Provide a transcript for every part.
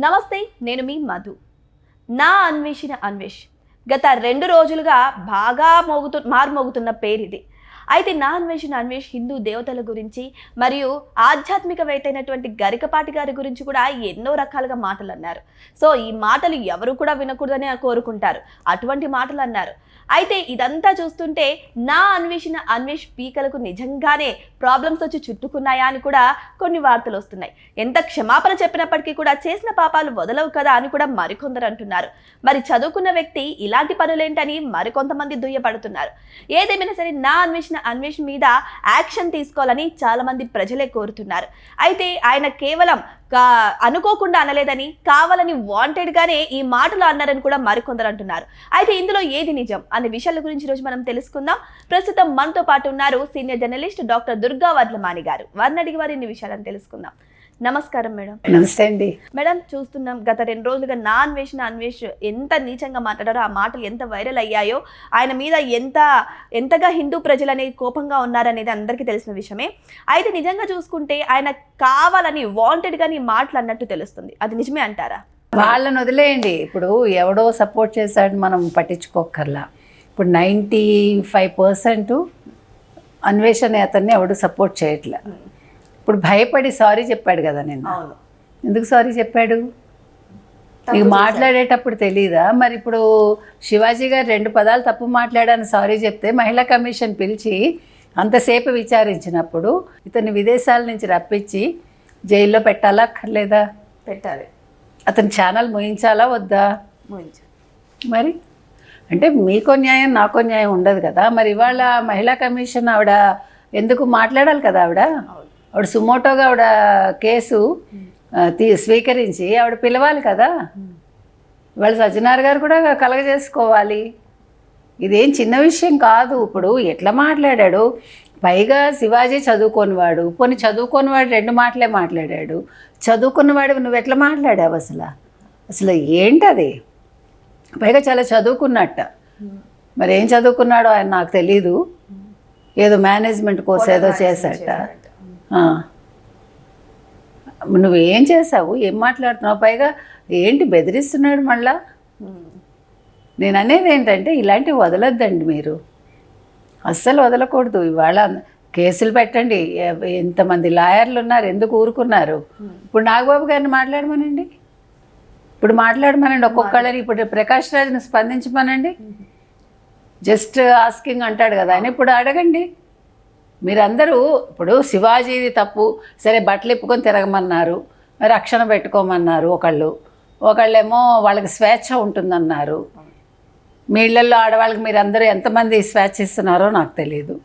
నమస్తే, నేను మీ మధు. నా అన్వేషణ అన్వేష్ గత 2 రోజులుగా బాగా మారుమోగుతున్న పేరు ఇది. అయితే నా అన్వేషణ అన్వేష్ హిందూ దేవతల గురించి మరియు ఆధ్యాత్మికవేత్త అయినటువంటి గరికపాటి గారి గురించి కూడా ఎన్నో రకాలుగా మాటలు అన్నారు. సో ఈ మాటలు ఎవరు కూడా వినకూడదని కోరుకుంటారు, అటువంటి మాటలు అన్నారు. అయితే ఇదంతా చూస్తుంటే నా అన్వేషణ అన్వేష్ పీకలకు నిజంగానే ప్రాబ్లమ్స్ వచ్చి చుట్టుకున్నాయా అని కూడా కొన్ని వార్తలు వస్తున్నాయి. ఎంత క్షమాపణ చెప్పినప్పటికీ కూడా చేసిన పాపాలు వదలవు కదా అని కూడా మరికొందరు అంటున్నారు. మరి చదువుకున్న వ్యక్తి ఇలాంటి పనులేంటని మరికొంతమంది దుయ్యపడుతున్నారు. ఏదేమైనా సరే నా అన్వేషణ మీద యాక్షన్ తీసుకోవాలని చాలా మంది ప్రజలే కోరుతున్నారు. అయితే ఆయన కేవలం అనుకోకుండా అనలేదని, కావాలని వాంటెడ్ గానే ఈ మాటలు అన్నారని కూడా మరికొందరు అంటున్నారు. అయితే ఇందులో ఏది నిజం అనే విషయాల గురించి రోజు మనం తెలుసుకుందాం. ప్రస్తుతం మనతో పాటు ఉన్నారు senior journalist doctor Durga Vadlamani గారు. వారిని అడిగి వారిని విషయాలను తెలుసుకుందాం. నమస్కారం మేడం. నమస్తే అండి మేడం. చూస్తున్నాం గత 2 రోజులుగా నా అన్వేష్ ఎంత నీచంగా మాట్లాడారో, ఆ మాటలు ఎంత వైరల్ అయ్యాయో, ఆయన మీద ఎంతగా హిందూ ప్రజలు అనేది కోపంగా ఉన్నారనేది అందరికీ తెలిసిన విషయమే. అయితే నిజంగా చూసుకుంటే ఆయన కావాలని వాంటెడ్ గా మాటలు అన్నట్టు తెలుస్తుంది. అది నిజమే అంటారా? వాళ్ళని వదిలేయండి. ఇప్పుడు ఎవడో సపోర్ట్ చేశాడు మనం పట్టించుకోకర్లా. ఇప్పుడు 95% అన్వేషణ అతన్ని ఎవడు సపోర్ట్ చేయట్లే. ఇప్పుడు భయపడి సారీ చెప్పాడు కదా. నేను ఎందుకు సారీ చెప్పాడు? నీకు మాట్లాడేటప్పుడు తెలీదా? మరి ఇప్పుడు శివాజీ గారు 2 పదాలు తప్పు మాట్లాడని సారీ చెప్తే మహిళా కమిషన్ పిలిచి అంతసేపు విచారించినప్పుడు ఇతన్ని విదేశాల నుంచి రప్పించి జైల్లో పెట్టాలా అక్కర్లేదా? పెట్టాలి. అతని ఛానల్ ముయించాలా వద్దా? మరి అంటే మీకో న్యాయం నాకో న్యాయం ఉండదు కదా. మరి ఇవాళ మహిళా కమిషన్ ఆవిడ ఎందుకు మాట్లాడాలి కదా. ఆవిడ సుమోటోగా ఆవిడ కేసు స్వీకరించి ఆవిడ పిలవాలి కదా. ఇవాళ సజ్జనార్ గారు కూడా కలగజేసుకోవాలి. ఇదేం చిన్న విషయం కాదు. ఇప్పుడు ఎట్లా మాట్లాడాడు, పైగా శివాజీ చదువుకోనివాడు. పోనీ చదువుకోనివాడు 2 మాటలే మాట్లాడాడు. చదువుకున్నవాడు నువ్వు ఎట్లా మాట్లాడావు? అసలు ఏంటది? పైగా చాలా చదువుకున్నట్ట. మరి ఏం చదువుకున్నాడో ఆయన నాకు తెలీదు. ఏదో మేనేజ్మెంట్ కోర్స్ ఏదో చేశాట. నువ్వేం చేసావు? ఏం మాట్లాడుతున్నావు? పైగా ఏంటి బెదిరిస్తున్నాడు మళ్ళా? నేను అనేది ఏంటంటే ఇలాంటివి వదలొద్దండి. మీరు అస్సలు వదలకూడదు. ఇవాళ కేసులు పెట్టండి. ఎంతమంది లాయర్లు ఉన్నారు, ఎందుకు ఊరుకున్నారు? ఇప్పుడు నాగబాబు గారిని మాట్లాడమనండి. ఒక్కొక్కళ్ళని. ఇప్పుడు ప్రకాష్ రాజ్ని స్పందించమనండి. జస్ట్ ఆస్కింగ్ అంటాడు కదా ఆయన. ఇప్పుడు అడగండి. మీరందరూ ఇప్పుడు శివాజీది తప్పు సరే, బట్టలు ఇప్పుకొని తిరగమన్నారు, రక్షణ పెట్టుకోమన్నారు. ఒకళ్ళేమో వాళ్ళకి స్వేచ్ఛ ఉంటుందన్నారు. మీ ఇళ్లలో ఆడవాళ్ళకి మీరందరూ ఎంతమంది స్వేచ్ఛ ఇస్తున్నారో నాకు తెలియదు.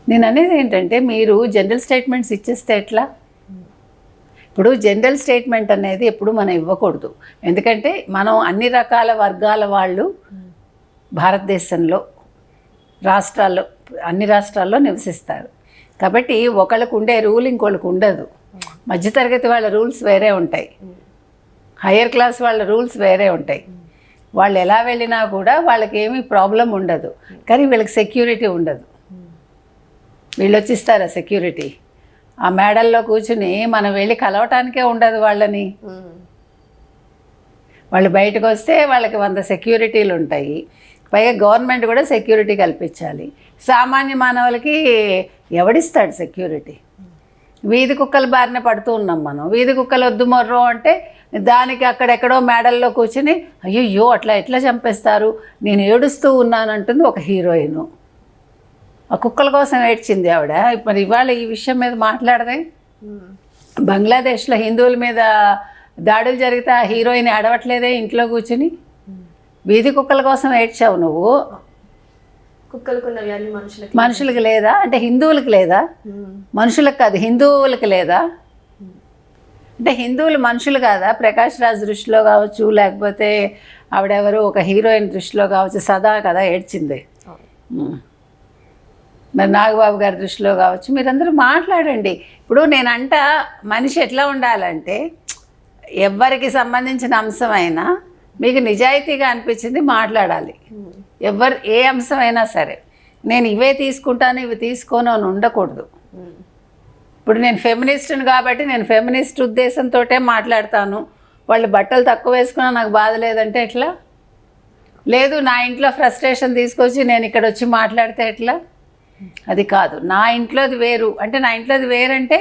నేను అనేది ఏంటంటే మీరు జనరల్ స్టేట్మెంట్స్ ఇచ్చేస్తే ఎట్లా? ఇప్పుడు జనరల్ స్టేట్మెంట్ అనేది ఎప్పుడు మనం ఇవ్వకూడదు. ఎందుకంటే మనం అన్ని రకాల వర్గాల వాళ్ళు భారతదేశంలో అన్ని రాష్ట్రాల్లో నివసిస్తారు. కాబట్టి ఒకళ్ళకు ఉండే రూల్ ఇంకోళ్ళకు ఉండదు. మధ్యతరగతి వాళ్ళ రూల్స్ వేరే ఉంటాయి, హయ్యర్ క్లాస్ వాళ్ళ రూల్స్ వేరే ఉంటాయి. వాళ్ళు ఎలా వెళ్ళినా కూడా వాళ్ళకి ఏమీ ప్రాబ్లం ఉండదు. కానీ వీళ్ళకి సెక్యూరిటీ ఉండదు. వీళ్ళు వచ్చిస్తారా సెక్యూరిటీ? ఆ మేడల్లో కూర్చుని మనం వెళ్ళి కలవటానికే ఉండదు వాళ్ళని. వాళ్ళు బయటకు వస్తే వాళ్ళకి 100 సెక్యూరిటీలు ఉంటాయి. పైగా గవర్నమెంట్ కూడా సెక్యూరిటీ కల్పించాలి. సామాన్య మానవులకి ఎవడిస్తాడు సెక్యూరిటీ? వీధి కుక్కల బారిన పడుతూ ఉన్నాం మనం. వీధి కుక్కలు వద్దు మొర్రో అంటే దానికి అక్కడెక్కడో మేడల్లో కూర్చుని అయ్యో అట్లా ఎట్లా చంపేస్తారు, నేను ఏడుస్తూ ఉన్నానంటుంది ఒక హీరోయిన్. ఆ కుక్కల కోసం ఏడ్చింది ఆవిడ. మరి ఇవాళ ఈ విషయం మీద మాట్లాడదే? బంగ్లాదేశ్లో హిందువుల మీద దాడులు జరిగితే ఆ హీరోయిన్ అడవట్లేదే ఇంట్లో కూర్చుని? వీధి కుక్కల కోసం ఏడ్చావు నువ్వు. మనుషులకు లేదా? అంటే హిందువులకు లేదా? మనుషులకు కాదు, హిందువులకు లేదా? అంటే హిందువులు మనుషులు కాదా? ప్రకాష్ రాజ్ దృష్టిలో కావచ్చు, లేకపోతే ఆవిడెవరు ఒక హీరోయిన్ దృష్టిలో కావచ్చు, సదా కదా ఏడ్చింది. మరి నాగబాబు గారి దృష్టిలో కావచ్చు. మీరందరూ మాట్లాడండి. ఇప్పుడు నేనంట మనిషి ఎట్లా ఉండాలంటే ఎవరికి సంబంధించిన అంశమైనా మీకు నిజాయితీగా అనిపించింది మాట్లాడాలి. ఏ అంశమైనా సరే నేను ఇవే తీసుకుంటాను ఇవి తీసుకోను అని ఉండకూడదు. ఇప్పుడు నేను ఫెమినిస్ట్ని కాబట్టి నేను ఫెమినిస్ట్ ఉద్దేశంతో మాట్లాడతాను, వాళ్ళు బట్టలు తక్కువ వేసుకున్నా నాకు బాధ లేదంటే ఎట్లా? లేదు నా ఇంట్లో ఫ్రస్ట్రేషన్ తీసుకొచ్చి నేను ఇక్కడ వచ్చి మాట్లాడితే ఎట్లా? అది కాదు. నా ఇంట్లోది వేరు అంటే, నా ఇంట్లోది వేరంటే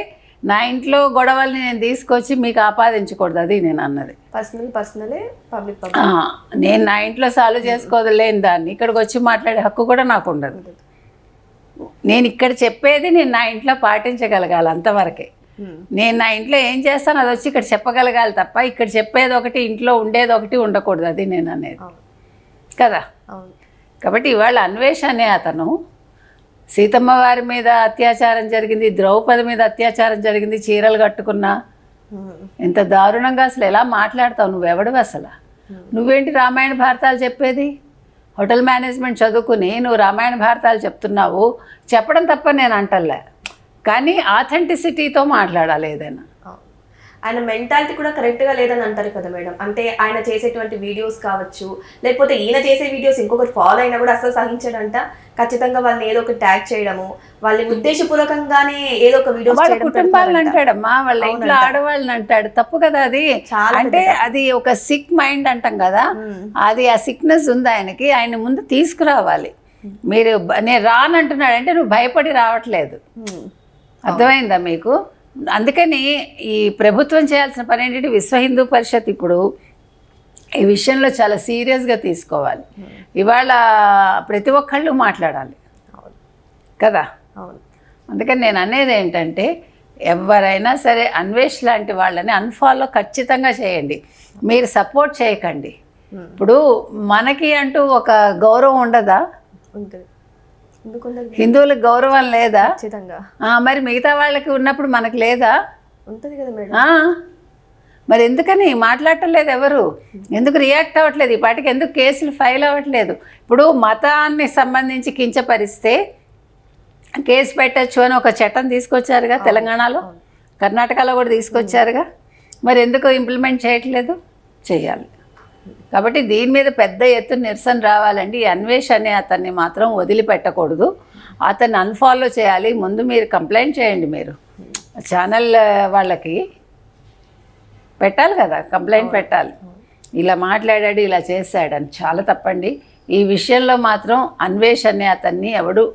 నా ఇంట్లో గొడవల్ని నేను తీసుకొచ్చి మీకు ఆపాదించకూడదు, అది నేను అన్నది. పర్సనలే, పబ్లిక్ నేను నా ఇంట్లో సాల్వ్ చేసుకోదలేని దాన్ని ఇక్కడికి వచ్చి మాట్లాడే హక్కు కూడా నాకు ఉండదు. నేను ఇక్కడ చెప్పేది నేను నా ఇంట్లో పాటించగలగాలి, అంతవరకే. నేను నా ఇంట్లో ఏం చేస్తాను అది వచ్చి ఇక్కడ చెప్పగలగాలి తప్ప ఇక్కడ చెప్పేది ఒకటి ఇంట్లో ఉండేది ఒకటి ఉండకూడదు, అది నేను అనేది కదా. కాబట్టి ఇవాళ అన్వేష్ అనే అతను సీతమ్మ వారి మీద అత్యాచారం జరిగింది, ద్రౌపది మీద అత్యాచారం జరిగింది, చీరలు కట్టుకున్నా, ఎంత దారుణంగా అసలు ఎలా మాట్లాడతావు? నువ్వెవడు అసలు? నువ్వేంటి రామాయణ భారతాలు చెప్పేది? హోటల్ మేనేజ్మెంట్ చదువుకుని నువ్వు రామాయణ భారతాలు చెప్తున్నావు, చెప్పడం తప్ప నేను అంటలే, కానీ ఆథెంటిసిటీతో మాట్లాడాలి ఏదైనా. ఆయన మెంటాలిటీ కూడా కరెక్ట్గా లేదని అంటారు కదా మేడం. అంటే ఆయన చేసేటువంటి వీడియోస్ కావచ్చు, లేకపోతే ఈయన చేసే వీడియోస్ ఇంకొకరు ఫాలో అయినా కూడా అసలు సహించడంట. ఖచ్చితంగా వాళ్ళని ఏదో ఒక ట్యాగ్ చేయడము, వాళ్ళని ఉద్దేశపూర్వకంగానే ఏదో ఒక వీడియో కుటుంబాలను అంటాడమ్మా, వాళ్ళ ఇంట్లో ఆడవాళ్ళని అంటాడు, తప్పు కదా అది. అంటే అది ఒక సిక్ మైండ్ అంటాం కదా, అది ఆ సిక్నెస్ ఉంది ఆయనకి. ఆయన ముందు తీసుకురావాలి. మీరు నేను రానంటున్నాడు అంటే నువ్వు భయపడి రావట్లేదు, అర్థమైందా మీకు? అందుకని ఈ ప్రభుత్వం చేయాల్సిన పని ఏంటంటే, విశ్వ హిందూ పరిషత్ ఇప్పుడు ఈ విషయంలో చాలా సీరియస్గా తీసుకోవాలి. ఇవాళ ప్రతి ఒక్కళ్ళు మాట్లాడాలి కదా. అందుకని నేను అనేది ఏంటంటే, ఎవరైనా సరే అన్వేష్ లాంటి వాళ్ళని అన్ఫాలో ఖచ్చితంగా చేయండి, మీరు సపోర్ట్ చేయకండి. ఇప్పుడు మనకి అంటూ ఒక గౌరవం ఉండదా? హిందువులకు గౌరవం లేదా? మరి మిగతా వాళ్ళకి ఉన్నప్పుడు మనకు లేదా? ఉంటుంది కదా మేడం. మరి ఎందుకని మాట్లాడటం లేదు ఎవరు? ఎందుకు రియాక్ట్ అవ్వట్లేదు? ఈ పాటికి ఎందుకు కేసులు ఫైల్ అవ్వట్లేదు? ఇప్పుడు మతాన్ని సంబంధించి కించపరిస్తే కేసు పెట్టచ్చు అని ఒక చట్టం తీసుకొచ్చారుగా తెలంగాణలో, కర్ణాటకలో కూడా తీసుకొచ్చారుగా. మరి ఎందుకు ఇంప్లిమెంట్ చేయట్లేదు? చేయాలి. కాబట్టి దీని మీద పెద్ద ఎత్తున నిరసన రావాలండి. ఈ అన్వేష్ అనే అతన్ని మాత్రం వదిలిపెట్టకూడదు, అతన్ని అన్ఫాలో చేయాలి. ముందు మీరు కంప్లైంట్ చేయండి, మీరు ఛానల్ వాళ్ళకి పెట్టాలి కదా, కంప్లైంట్ పెట్టాలి. ఇలా మాట్లాడాడు, ఇలా చేశాడని చాలా తప్పండి. ఈ విషయంలో మాత్రం అన్వేష్ అనే అతన్ని ఎవడు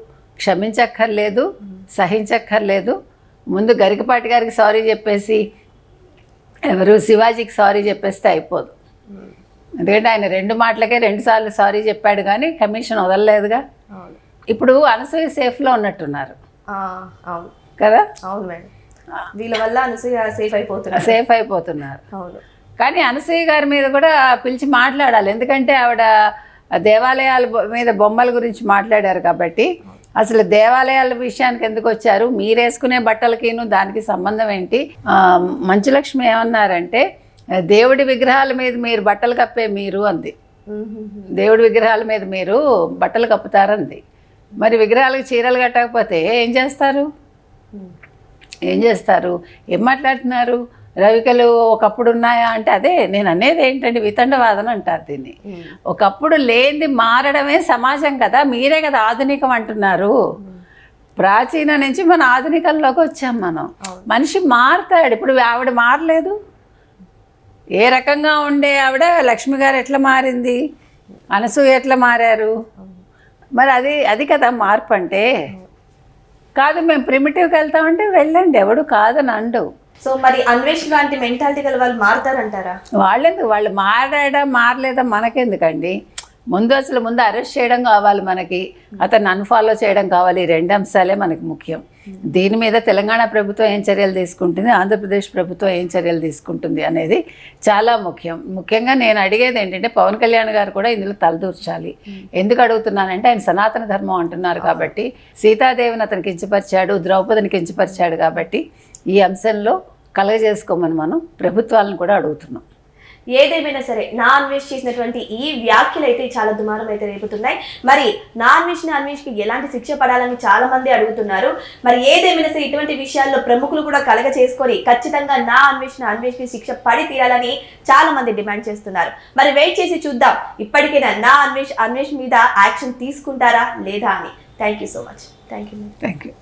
క్షమించక్కర్లేదు, సహించక్కర్లేదు. ముందు గరికపాటి గారికి సారీ చెప్పేసి ఎవరు శివాజీకి సారీ చెప్పేస్తే అయిపోదు. ఎందుకంటే ఆయన 2 మాటలకే 2 సార్లు సారీ చెప్పాడు, కానీ కమిషన్ వదలలేదుగా. ఇప్పుడు అనసూయ సేఫ్లో ఉన్నట్టున్నారు కదా. అవును మేడం, వీళ్ళ వల్ల అనసూయ సేఫ్ అయిపోతున్నారు. కానీ అనసూయ గారి మీద కూడా పిలిచి మాట్లాడాలి, ఎందుకంటే ఆవిడ దేవాలయాల మీద బొమ్మల గురించి మాట్లాడారు కాబట్టి. అసలు దేవాలయాల విషయానికి ఎందుకు వచ్చారు? మీరు వేసుకునే బట్టలకిను దానికి సంబంధం ఏంటి? మంచులక్ష్మి ఏమన్నారంటే, దేవుడి విగ్రహాల మీద మీరు బట్టలు కప్పే మీరు అంది. దేవుడి విగ్రహాల మీద మీరు బట్టలు కప్పుతారంది. మరి విగ్రహాలకు చీరలు కట్టకపోతే ఏం చేస్తారు? ఏం మాట్లాడుతున్నారు? రవికలు ఒకప్పుడు ఉన్నాయా అంటే, అదే నేను అనేది ఏంటంటే వితండవాదన అంటారు దీన్ని. ఒకప్పుడు లేనిది మారడమే సమాజం కదా, మీరే కదా ఆధునికం అంటున్నారు. ప్రాచీన నుంచి మన ఆధునికంలోకి వచ్చాం మనం. మనిషి మారుతాడు. ఇప్పుడు ఆవిడ మారలేదు. ఏ రకంగా ఉండే ఆవిడ లక్ష్మి గారు ఎట్లా మారింది, అనసూయ ఎట్లా మారారు? మరి అది కదా మార్పు అంటే. కాదు మేము ప్రిమిటివ్కి వెళ్తామంటే వెళ్ళండి, ఎవడు కాదని అండు. సో మరి అన్వేష్ లాంటి మెంటాలిటీ గల వాళ్ళు మారుతారంటారా? వాళ్ళు మారలేదా మనకెందుకండి? ముందు అరెస్ట్ చేయడం కావాలి మనకి, అతన్ని అన్ఫాలో చేయడం కావాలి. 2 అంశాలే మనకి ముఖ్యం. దీని మీద తెలంగాణ ప్రభుత్వం ఏం చర్యలు తీసుకుంటుంది, ఆంధ్రప్రదేశ్ ప్రభుత్వం ఏం చర్యలు తీసుకుంటుంది అనేది చాలా ముఖ్యంగా నేను అడిగేది ఏంటంటే, పవన్ కళ్యాణ్ గారు కూడా ఇందులో తలదూర్చాలి. ఎందుకు అడుగుతున్నానంటే, ఆయన సనాతన ధర్మం అంటున్నారు కాబట్టి, సీతాదేవిని అతను కించపరిచాడు, ద్రౌపదిని కించపరిచాడు కాబట్టి ఈ అంశంలో కలగజేసుకోమని మనం ప్రభుత్వాలను కూడా అడుగుతున్నాం. ఏదేమైనా సరే నా అన్వేష్ చేసినటువంటి ఈ వ్యాఖ్యలు అయితే చాలా దుమారం అయితే రేపుతున్నాయి. మరి నా అన్వేష్కి ఎలాంటి శిక్ష పడాలని చాలా మంది అడుగుతున్నారు. మరి ఏదేమైనా సరే ఇటువంటి విషయాల్లో ప్రముఖులు కూడా కలగ చేసుకొని ఖచ్చితంగా నా అన్వేష్కి శిక్ష పడి తీరాలని చాలా మంది డిమాండ్ చేస్తున్నారు. మరి వెయిట్ చేసి చూద్దాం, ఇప్పటికైనా నా అన్వేష్ మీద యాక్షన్ తీసుకుంటారా లేదా అని. Thank you so much. Thank you.